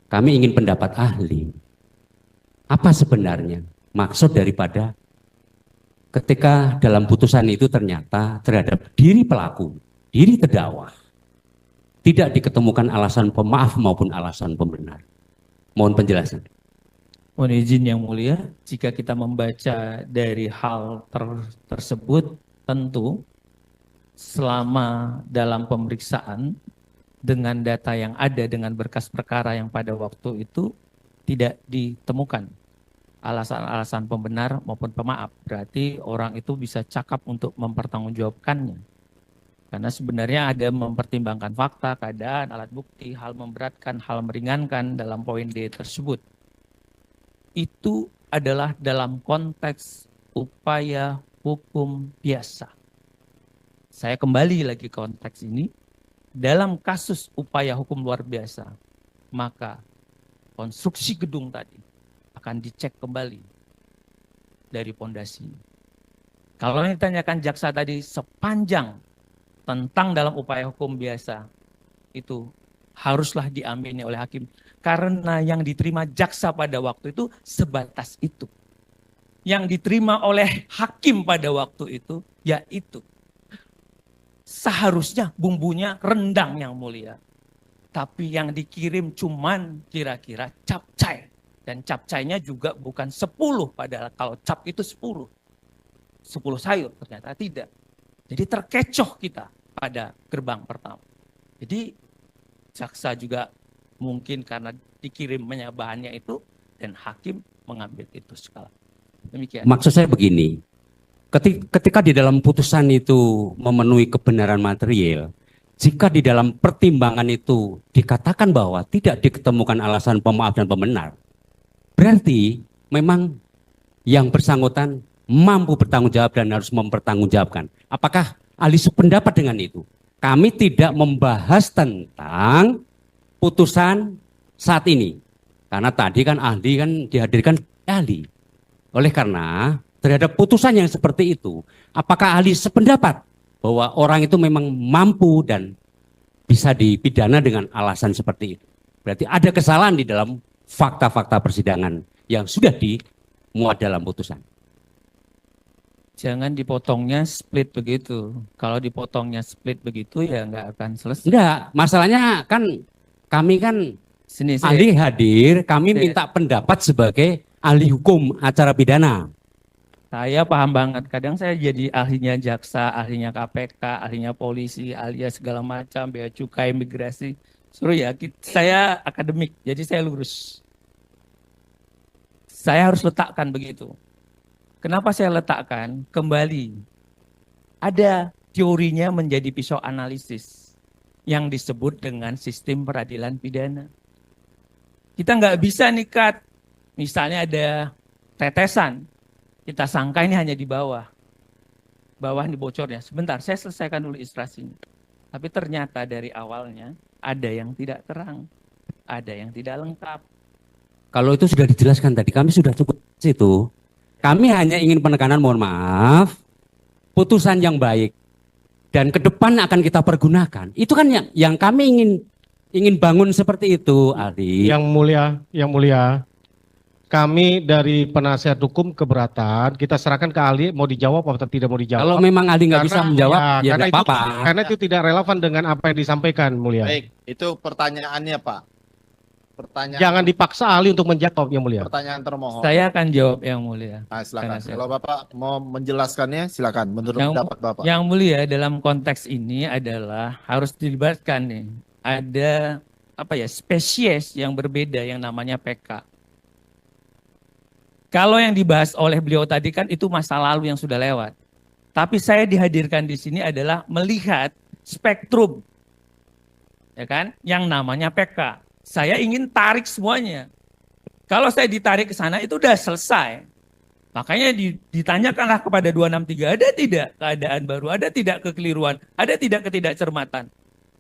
Kami ingin pendapat ahli. Apa sebenarnya maksud daripada ketika dalam putusan itu ternyata terhadap diri pelaku, diri terdakwa, tidak diketemukan alasan pemaaf maupun alasan pembenar. Mohon penjelasan. Mohon izin yang mulia, jika kita membaca dari hal tersebut, tentu selama dalam pemeriksaan dengan data yang ada, dengan berkas perkara yang pada waktu itu tidak ditemukan alasan-alasan pembenar maupun pemaaf. Berarti orang itu bisa cakap untuk mempertanggungjawabkannya. Karena sebenarnya ada mempertimbangkan fakta, keadaan, alat bukti, hal memberatkan, hal meringankan dalam poin D tersebut. Itu adalah dalam konteks upaya hukum biasa. Saya kembali lagi ke konteks ini. Dalam kasus upaya hukum luar biasa, maka konstruksi gedung tadi akan dicek kembali dari pondasi. Kalau yang ditanyakan jaksa tadi sepanjang tentang dalam upaya hukum biasa, itu haruslah diamini oleh hakim. Karena yang diterima jaksa pada waktu itu sebatas itu. Yang diterima oleh hakim pada waktu itu, yaitu seharusnya bumbunya rendang yang mulia. Tapi yang dikirim cuman kira-kira capcay. Dan capcaynya juga bukan 10, padahal kalau cap itu 10. 10 sayur, ternyata tidak. Jadi terkecoh kita pada gerbang pertama. Jadi jaksa juga mungkin karena dikirimnya bahannya itu, dan hakim mengambil itu skala. Demikian. Maksud saya begini, ketika di dalam putusan itu memenuhi kebenaran material, jika di dalam pertimbangan itu dikatakan bahwa tidak diketemukan alasan pemaaf dan pembenar, berarti memang yang bersangkutan mampu bertanggung jawab dan harus mempertanggungjawabkan. Apakah ahli sependapat dengan itu? Kami tidak membahas tentang putusan saat ini. Karena tadi kan ahli kan dihadirkan ahli. Oleh karena terhadap putusan yang seperti itu, apakah ahli sependapat bahwa orang itu memang mampu dan bisa dipidana dengan alasan seperti itu? Berarti ada kesalahan di dalam fakta-fakta persidangan yang sudah dimuat dalam putusan. Jangan dipotongnya split begitu. Kalau dipotongnya split begitu ya nggak akan selesai. Enggak, masalahnya kan kami kan Sini, ahli hadir, kami minta pendapat sebagai ahli hukum acara pidana. Saya paham banget. Kadang saya jadi ahlinya jaksa, ahlinya KPK, ahlinya polisi, ahlinya segala macam, bea cukai, imigrasi. Suruh ya, saya akademik, jadi saya lurus. Saya harus letakkan begitu. Kenapa saya letakkan? Kembali, ada teorinya menjadi pisau analisis yang disebut dengan sistem peradilan pidana. Kita nggak bisa nikat, misalnya ada tetesan, kita sangka ini hanya di bawah. Bawah ini bocornya. Sebentar, saya selesaikan dulu ilustrasinya. Tapi ternyata dari awalnya ada yang tidak terang, ada yang tidak lengkap. Kalau itu sudah dijelaskan tadi, kami sudah cukup situ. Kami hanya ingin penekanan, mohon maaf, putusan yang baik dan ke depan akan kita pergunakan. Itu kan yang kami ingin bangun seperti itu, ahli. Yang mulia, kami dari penasihat hukum keberatan, kita serahkan ke ahli mau dijawab atau tidak mau dijawab. Kalau memang ahli nggak bisa menjawab, ya nggak apa-apa. Karena itu tidak relevan dengan apa yang disampaikan, mulia. Baik, itu pertanyaannya Pak. Pertanyaan. Jangan dipaksa ahli untuk menjawab, yang mulia. Pertanyaan termohon. Saya akan jawab yang mulia. Nah, silakan. Kalau Bapak mau menjelaskannya, silakan. Menurut pendapat Bapak. Yang mulia dalam konteks ini adalah harus dilibatkan nih. Ada spesies yang berbeda yang namanya PK. Kalau yang dibahas oleh beliau tadi kan itu masa lalu yang sudah lewat. Tapi saya dihadirkan di sini adalah melihat spektrum, ya kan, yang namanya PK. Saya ingin tarik semuanya. Kalau saya ditarik ke sana itu udah selesai. Makanya ditanyakanlah kepada 263, ada tidak keadaan baru, ada tidak kekeliruan, ada tidak ketidakcermatan.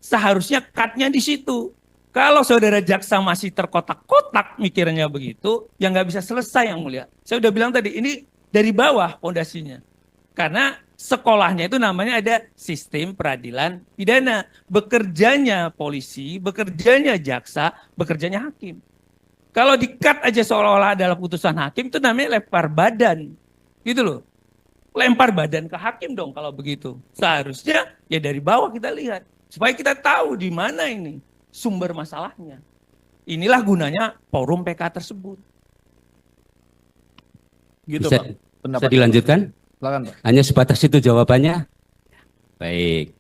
Seharusnya cut-nya di situ. Kalau saudara jaksa masih terkotak-kotak mikirnya begitu, ya nggak bisa selesai yang mulia. Saya udah bilang tadi, ini dari bawah pondasinya. Karena sekolahnya itu namanya ada sistem peradilan pidana. Bekerjanya polisi, bekerjanya jaksa, bekerjanya hakim. Kalau di-cut aja seolah-olah adalah putusan hakim itu namanya lempar badan. Gitu loh. Lempar badan ke hakim dong kalau begitu. Seharusnya ya dari bawah kita lihat. Supaya kita tahu di mana ini sumber masalahnya. Inilah gunanya forum PK tersebut. Gitu Bisa, Pak. bisa Pendapat dilanjutkan? Silakan Pak. Hanya sebatas itu jawabannya? Baik.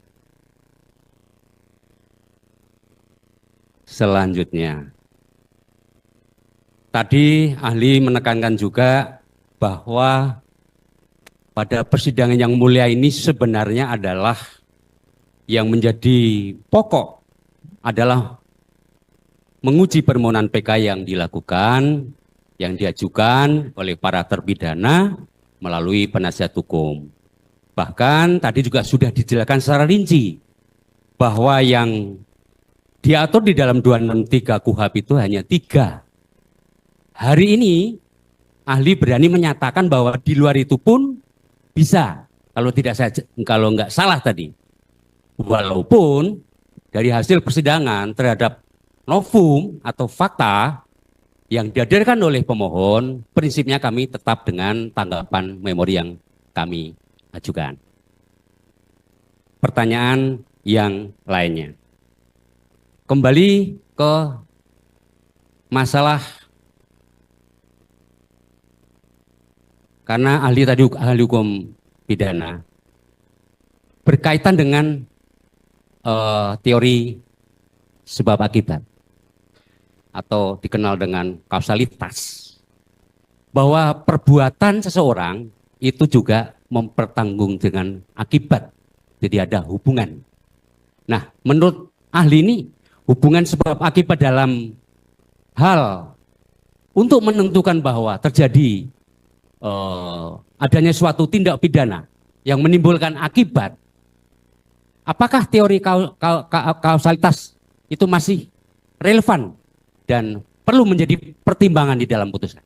Selanjutnya. Tadi ahli menekankan juga bahwa pada persidangan yang mulia ini sebenarnya adalah yang menjadi pokok adalah menguji permohonan PK yang dilakukan, yang diajukan oleh para terpidana melalui penasihat hukum. Bahkan tadi juga sudah dijelaskan secara rinci bahwa yang diatur di dalam 263 KUHP itu hanya 3. Hari ini ahli berani menyatakan bahwa di luar itu pun bisa, kalau nggak salah tadi. Walaupun dari hasil persidangan terhadap novum atau fakta yang dihadirkan oleh pemohon, prinsipnya kami tetap dengan tanggapan memori yang kami ajukan. Pertanyaan yang lainnya. Kembali ke masalah, karena ahli hukum pidana berkaitan dengan teori sebab akibat atau dikenal dengan kausalitas, bahwa perbuatan seseorang itu juga mempertanggung dengan akibat, jadi ada hubungan. Nah, menurut ahli ini hubungan sebab akibat dalam hal untuk menentukan bahwa terjadi adanya suatu tindak pidana yang menimbulkan akibat, apakah teori kausalitas itu masih relevan dan perlu menjadi pertimbangan di dalam putusan?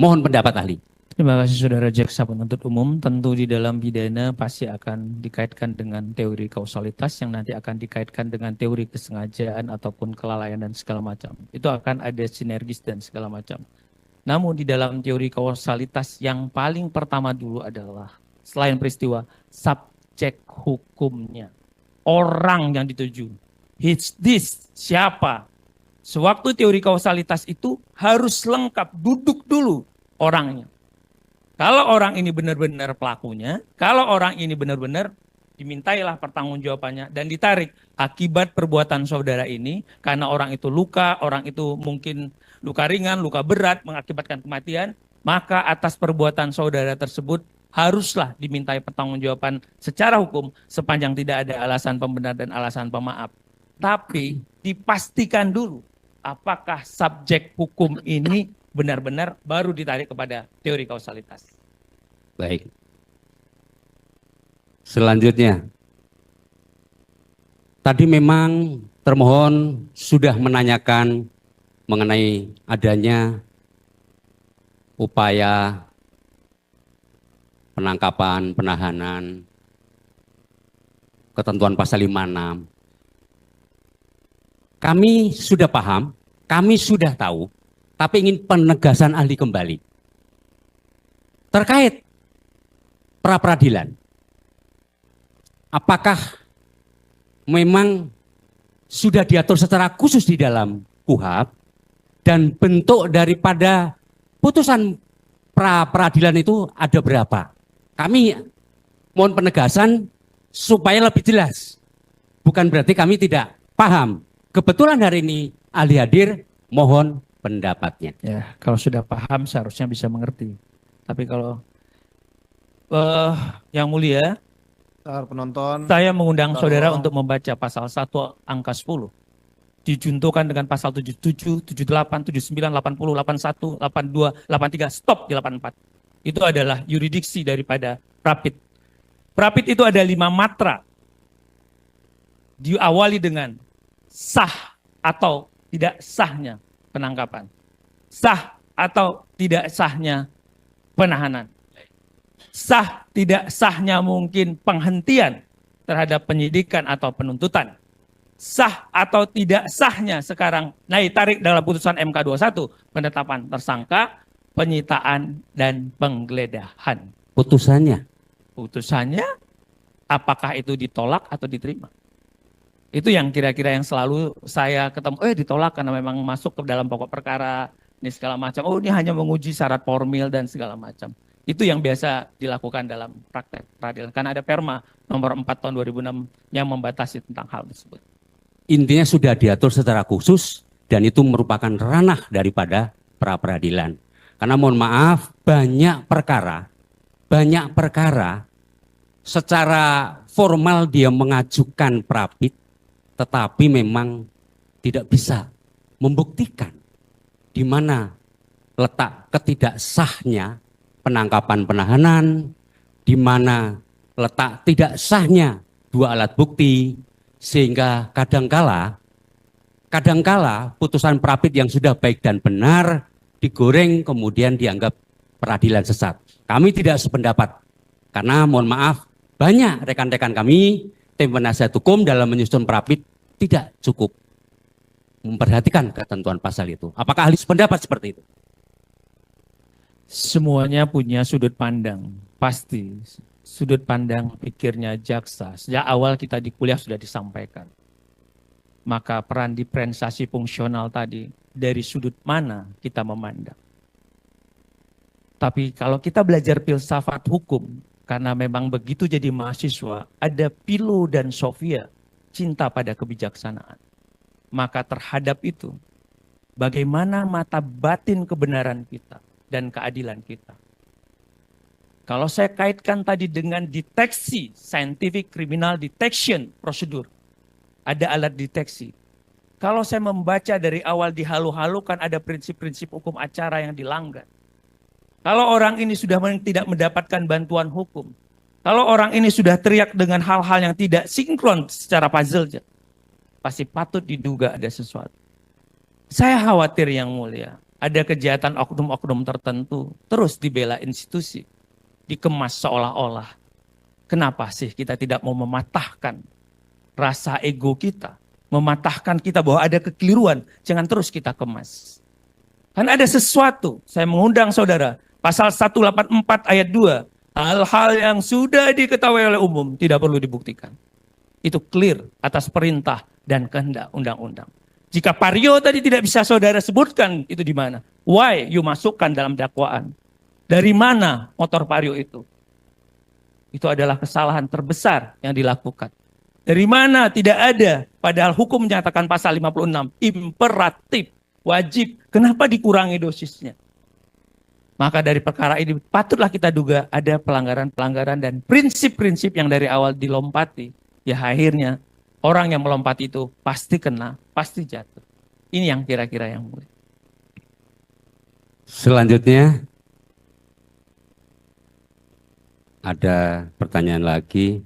Mohon pendapat ahli. Terima kasih Saudara Jaksa Penuntut Umum. Tentu di dalam pidana pasti akan dikaitkan dengan teori kausalitas yang nanti akan dikaitkan dengan teori kesengajaan ataupun kelalaian dan segala macam. Itu akan ada sinergis dan segala macam. Namun di dalam teori kausalitas yang paling pertama dulu adalah selain peristiwa, subjek hukumnya. Orang yang dituju. This, siapa? Sewaktu teori kausalitas itu harus lengkap, duduk dulu orangnya. Kalau orang ini benar-benar pelakunya, kalau orang ini benar-benar dimintailah pertanggungjawabannya dan ditarik akibat perbuatan saudara ini, karena orang itu luka, orang itu mungkin luka ringan, luka berat mengakibatkan kematian, maka atas perbuatan saudara tersebut haruslah dimintai pertanggungjawaban secara hukum sepanjang tidak ada alasan pembenar dan alasan pemaaf. Tapi dipastikan dulu apakah subjek hukum ini benar-benar baru ditarik kepada teori kausalitas. Baik. Selanjutnya, tadi memang termohon sudah menanyakan mengenai adanya upaya penangkapan, penahanan, ketentuan pasal 56. Kami sudah paham, kami sudah tahu, tapi ingin penegasan ahli kembali. Terkait pra-peradilan, apakah memang sudah diatur secara khusus di dalam KUHP dan bentuk daripada putusan pra-peradilan itu ada berapa? Kami mohon penegasan supaya lebih jelas. Bukan berarti kami tidak paham. Kebetulan hari ini ahli hadir, mohon pendapatnya. Ya, kalau sudah paham seharusnya bisa mengerti. Tapi kalau yang mulia, Penonton. saya mengundang Taruh. saudara untuk membaca pasal 1 angka 10. Dijuntukan dengan pasal 77, 78, 79, 80, 81, 82, 83, stop di 84. Itu adalah yuridiksi daripada Prapit. Prapit itu ada 5 matra. Diawali dengan sah atau tidak sahnya penangkapan. Sah atau tidak sahnya penahanan. Sah tidak sahnya mungkin penghentian terhadap penyidikan atau penuntutan. sah atau tidak sahnya sekarang tarik dalam putusan MK 21 penetapan tersangka, penyitaan dan penggeledahan. Putusannya. Putusannya apakah itu ditolak atau diterima? Itu yang kira-kira yang selalu saya ketemu, ditolak karena memang masuk ke dalam pokok perkara, ini segala macam. Oh, ini hanya menguji syarat formil dan segala macam. Itu yang biasa dilakukan dalam praktek peradilan. Karena ada Perma nomor 4 tahun 2006 yang membatasi tentang hal tersebut. Intinya sudah diatur secara khusus dan itu merupakan ranah daripada pra peradilan. Karena mohon maaf, banyak perkara secara formal dia mengajukan prapit, tetapi memang tidak bisa membuktikan di mana letak ketidaksahnya penangkapan penahanan, di mana letak tidak sahnya dua alat bukti, sehingga kadangkala putusan prapit yang sudah baik dan benar digoreng kemudian dianggap peradilan sesat. Kami tidak sependapat karena mohon maaf banyak rekan-rekan kami tim penasihat hukum dalam menyusun prapit tidak cukup memperhatikan ketentuan pasal itu. Apakah ahli sependapat seperti itu? Semuanya punya sudut pandang, pasti. Sudut pandang pikirnya jaksa. Sejak awal kita di kuliah sudah disampaikan. Maka peran diferensiasi fungsional tadi, dari sudut mana kita memandang. Tapi kalau kita belajar filsafat hukum, karena memang begitu jadi mahasiswa, ada Philo dan Sophia, cinta pada kebijaksanaan. Maka terhadap itu, bagaimana mata batin kebenaran kita dan keadilan kita. Kalau saya kaitkan tadi dengan deteksi, scientific criminal detection prosedur, ada alat deteksi. Kalau saya membaca dari awal dihalu-halukan ada prinsip-prinsip hukum acara yang dilanggar. Kalau orang ini sudah tidak mendapatkan bantuan hukum, kalau orang ini sudah teriak dengan hal-hal yang tidak sinkron secara puzzle, pasti patut diduga ada sesuatu. Saya khawatir yang mulia, ada kejahatan oknum-oknum tertentu terus dibela institusi, dikemas seolah-olah. Kenapa sih kita tidak mau mematahkan rasa ego kita, mematahkan kita bahwa ada kekeliruan, jangan terus kita kemas. Kan ada sesuatu, saya mengundang saudara, pasal 184 ayat 2, hal-hal yang sudah diketahui oleh umum tidak perlu dibuktikan. Itu clear atas perintah dan kehendak undang-undang. Jika Vario tadi tidak bisa saudara sebutkan itu di mana, why you masukkan dalam dakwaan? Dari mana motor Vario itu? Itu adalah kesalahan terbesar yang dilakukan. Dari mana tidak ada, padahal hukum menyatakan pasal 56, imperatif, wajib, kenapa dikurangi dosisnya? Maka dari perkara ini patutlah kita duga ada pelanggaran-pelanggaran dan prinsip-prinsip yang dari awal dilompati. Ya akhirnya orang yang melompat itu pasti kena, pasti jatuh. Ini yang kira-kira yang mulia. Selanjutnya ada pertanyaan lagi.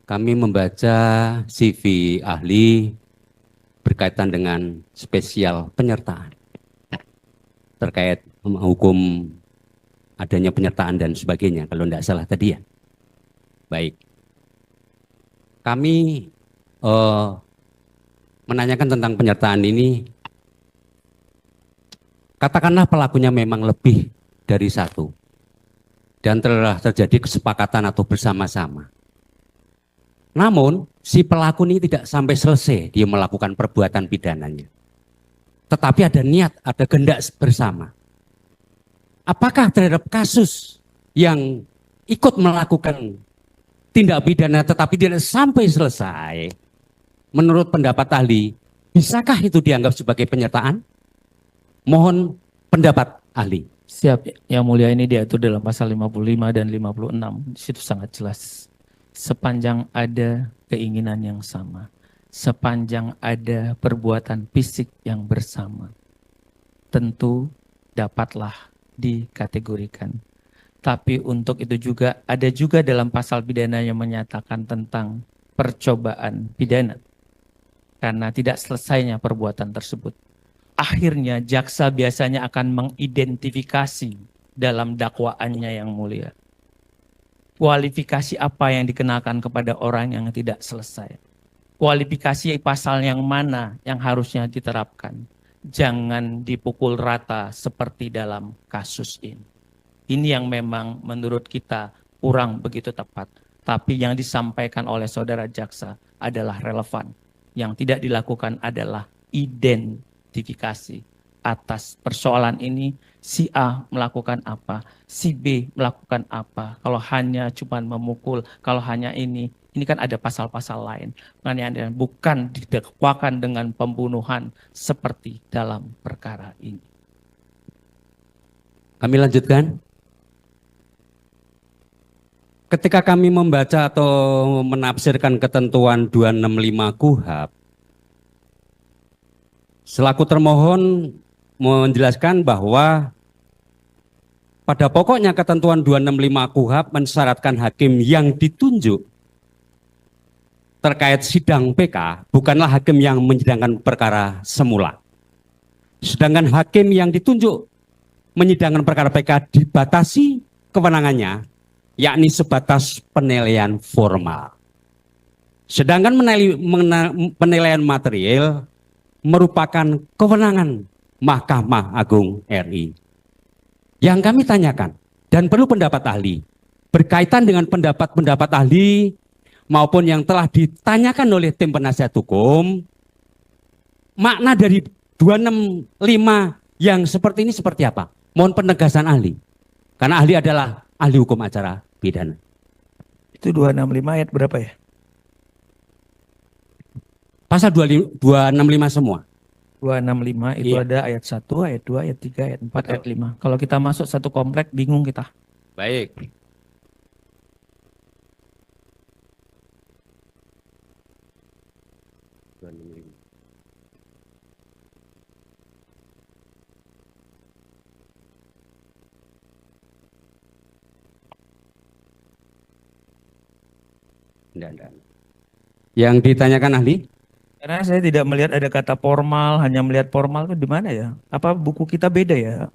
Kami membaca CV ahli berkaitan dengan spesial penyertaan terkait hukum adanya penyertaan dan sebagainya, kalau tidak salah tadi ya. Baik. Kami menanyakan tentang penyertaan ini, katakanlah pelakunya memang lebih dari satu, dan telah terjadi kesepakatan atau bersama-sama. Namun, si pelaku ini tidak sampai selesai dia melakukan perbuatan pidananya. Tetapi ada niat, ada kehendak bersama. Apakah terhadap kasus yang ikut melakukan tindak pidana tetapi tidak sampai selesai, menurut pendapat ahli, bisakah itu dianggap sebagai penyertaan? Mohon pendapat ahli. Siap, yang mulia, ini diatur dalam pasal 55 dan 56. Di situ sangat jelas. Sepanjang ada keinginan yang sama, sepanjang ada perbuatan fisik yang bersama, tentu dapatlah dikategorikan. Tapi untuk itu juga ada juga dalam pasal pidana yang menyatakan tentang percobaan pidana. Karena tidak selesainya perbuatan tersebut. Akhirnya jaksa biasanya akan mengidentifikasi dalam dakwaannya yang mulia. kualifikasi apa yang dikenakan kepada orang yang tidak selesai. Kualifikasi pasal yang mana yang harusnya diterapkan. Jangan dipukul rata seperti dalam kasus ini. Ini yang memang menurut kita kurang begitu tepat. Tapi yang disampaikan oleh saudara jaksa adalah relevan. Yang tidak dilakukan adalah identifikasi atas persoalan ini. Si A melakukan apa, si B melakukan apa. Kalau hanya cuma memukul, kalau hanya ini kan ada pasal-pasal lain. Makanya bukan didakwakan dengan pembunuhan seperti dalam perkara ini. Kami lanjutkan. Ketika kami membaca atau menafsirkan ketentuan 265 KUHP, selaku termohon menjelaskan bahwa pada pokoknya ketentuan 265 KUHP mensyaratkan hakim yang ditunjuk terkait sidang PK bukanlah hakim yang menyidangkan perkara semula. Sedangkan hakim yang ditunjuk menyidangkan perkara PK dibatasi kewenangannya, yakni sebatas penilaian formal. Sedangkan penilaian material merupakan kewenangan Mahkamah Agung RI. Yang kami tanyakan, dan perlu pendapat ahli, berkaitan dengan pendapat-pendapat ahli maupun yang telah ditanyakan oleh tim penasihat hukum, makna dari 265 yang seperti ini seperti apa? Mohon penegasan ahli. Karena ahli adalah ahli hukum acara pidana. Itu 265 ayat berapa ya? Pasal 265 semua. 265 itu Iya. ada ayat 1, ayat 2, ayat 3, ayat 4, ayat 5. Kalau kita masuk satu komplek bingung kita. Baik. Enggak. Yang ditanyakan ahli? Karena saya tidak melihat ada kata formal, hanya melihat formal itu di mana ya? Apa buku kita beda ya?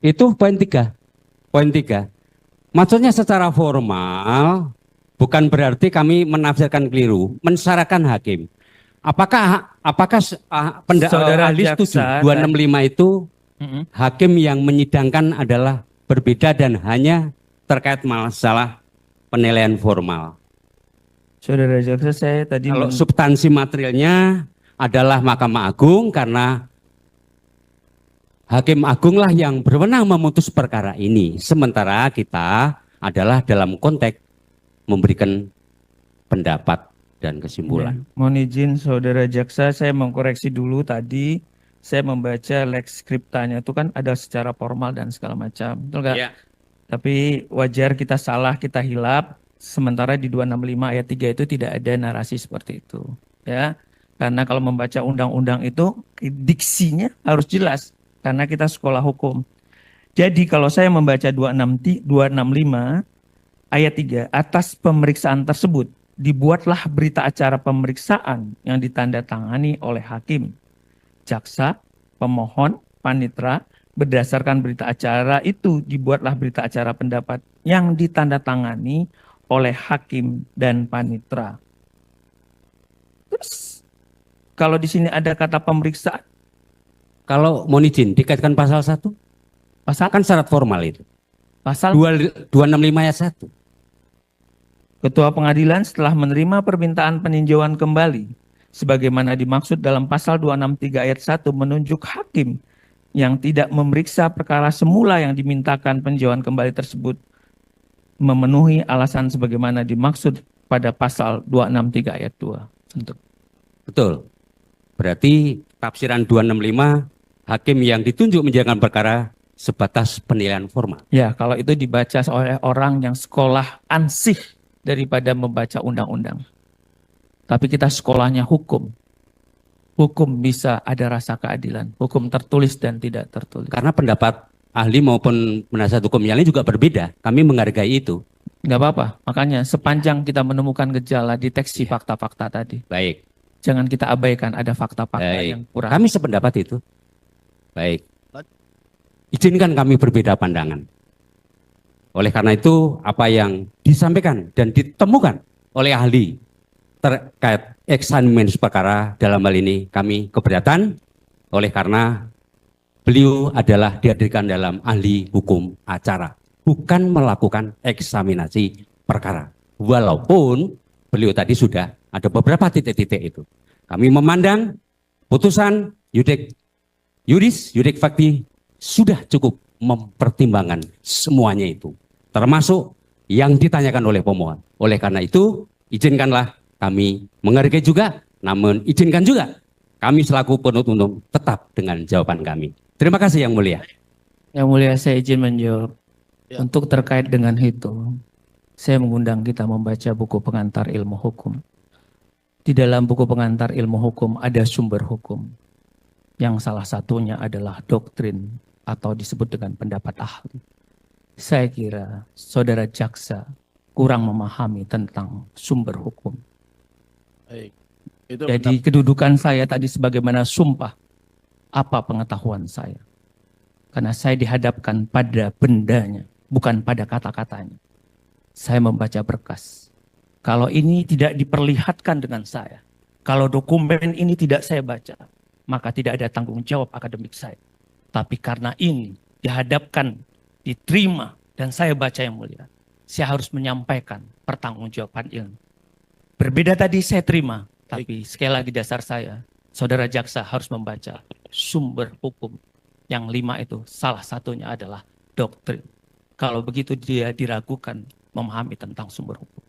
Itu poin 3. Poin 3. Maksudnya secara formal bukan berarti kami menafsirkan keliru, mensyaratkan hakim. Apakah Saudara ahli setuju jaksa 265 itu Mm-mm. hakim yang menyidangkan adalah berbeda dan hanya terkait masalah penilaian formal. Saudara jaksa saya tadi Kalau substansi materialnya adalah Mahkamah Agung karena Hakim Agung lah yang berwenang memutus perkara ini. Sementara kita adalah dalam konteks memberikan pendapat dan kesimpulan. Ya, mohon izin saudara jaksa, saya mengkoreksi dulu tadi. Saya membaca lex scriptanya itu kan ada secara formal dan segala macam. Betul nggak? Ya. Tapi wajar kita salah, kita hilap. Sementara di 265 ayat 3 itu tidak ada narasi seperti itu. Ya, karena kalau membaca undang-undang itu diksinya harus jelas. Karena kita sekolah hukum. Jadi kalau saya membaca 265 ayat 3, atas pemeriksaan tersebut dibuatlah berita acara pemeriksaan yang ditandatangani oleh hakim, jaksa, pemohon, panitera. Berdasarkan berita acara itu dibuatlah berita acara pendapat yang ditandatangani oleh hakim dan panitera. Terus kalau di sini ada kata pemeriksaan, Kalau mohon izin dikaitkan pasal 1, pasal kan syarat formal itu. pasal 265 ayat 1. Ketua pengadilan setelah menerima permintaan peninjauan kembali sebagaimana dimaksud dalam pasal 263 ayat 1 menunjuk hakim yang tidak memeriksa perkara semula yang dimintakan peninjauan kembali tersebut memenuhi alasan sebagaimana dimaksud pada pasal 263 ayat 2. Untuk Betul. Berarti tafsiran 265 hakim yang ditunjuk menjalankan perkara sebatas penilaian formal. ya, kalau itu dibaca oleh orang yang sekolah ansih daripada membaca undang-undang. Tapi kita sekolahnya hukum. Hukum bisa ada rasa keadilan. Hukum tertulis dan tidak tertulis. Karena pendapat ahli maupun penasihat hukum yang lain juga berbeda. Kami menghargai itu. Nggak apa-apa. Makanya sepanjang kita menemukan gejala deteksi fakta-fakta tadi, Baik. jangan kita abaikan ada fakta-fakta Baik. yang kurang. Kami sependapat itu. Baik. Izinkan kami berbeda pandangan. Oleh karena itu, apa yang disampaikan dan ditemukan oleh ahli terkait eksaminasi perkara dalam hal ini kami keberatan. Oleh karena beliau adalah dihadirkan dalam ahli hukum acara, bukan melakukan eksaminasi perkara. Walaupun beliau tadi sudah ada beberapa titik-titik itu. Kami memandang putusan yudik fakti sudah cukup mempertimbangkan semuanya itu, termasuk yang ditanyakan oleh pemohon. Oleh karena itu, izinkanlah kami menghargai juga, namun izinkan juga kami selaku penuntut umum tetap dengan jawaban kami. Terima kasih Yang Mulia. Yang Mulia, saya izin menjawab. Ya. Untuk terkait dengan itu, saya mengundang kita membaca buku pengantar ilmu hukum. Di dalam buku pengantar ilmu hukum ada sumber hukum, yang salah satunya adalah doktrin atau disebut dengan pendapat ahli. Saya kira saudara jaksa kurang memahami tentang sumber hukum. Baik. Itu Jadi kedudukan saya tadi sebagaimana sumpah, apa pengetahuan saya? Karena saya dihadapkan pada bendanya, bukan pada kata-katanya. Saya membaca berkas. Kalau ini tidak diperlihatkan dengan saya, kalau dokumen ini tidak saya baca, maka tidak ada tanggung jawab akademik saya. Tapi karena ini dihadapkan, diterima, dan saya baca Yang Mulia, saya harus menyampaikan pertanggungjawaban ilmu. Berbeda tadi saya terima, tapi sekali lagi dasar saya, saudara jaksa harus membaca sumber hukum. Yang 5 itu salah satunya adalah doktrin. Kalau begitu dia diragukan memahami tentang sumber hukum.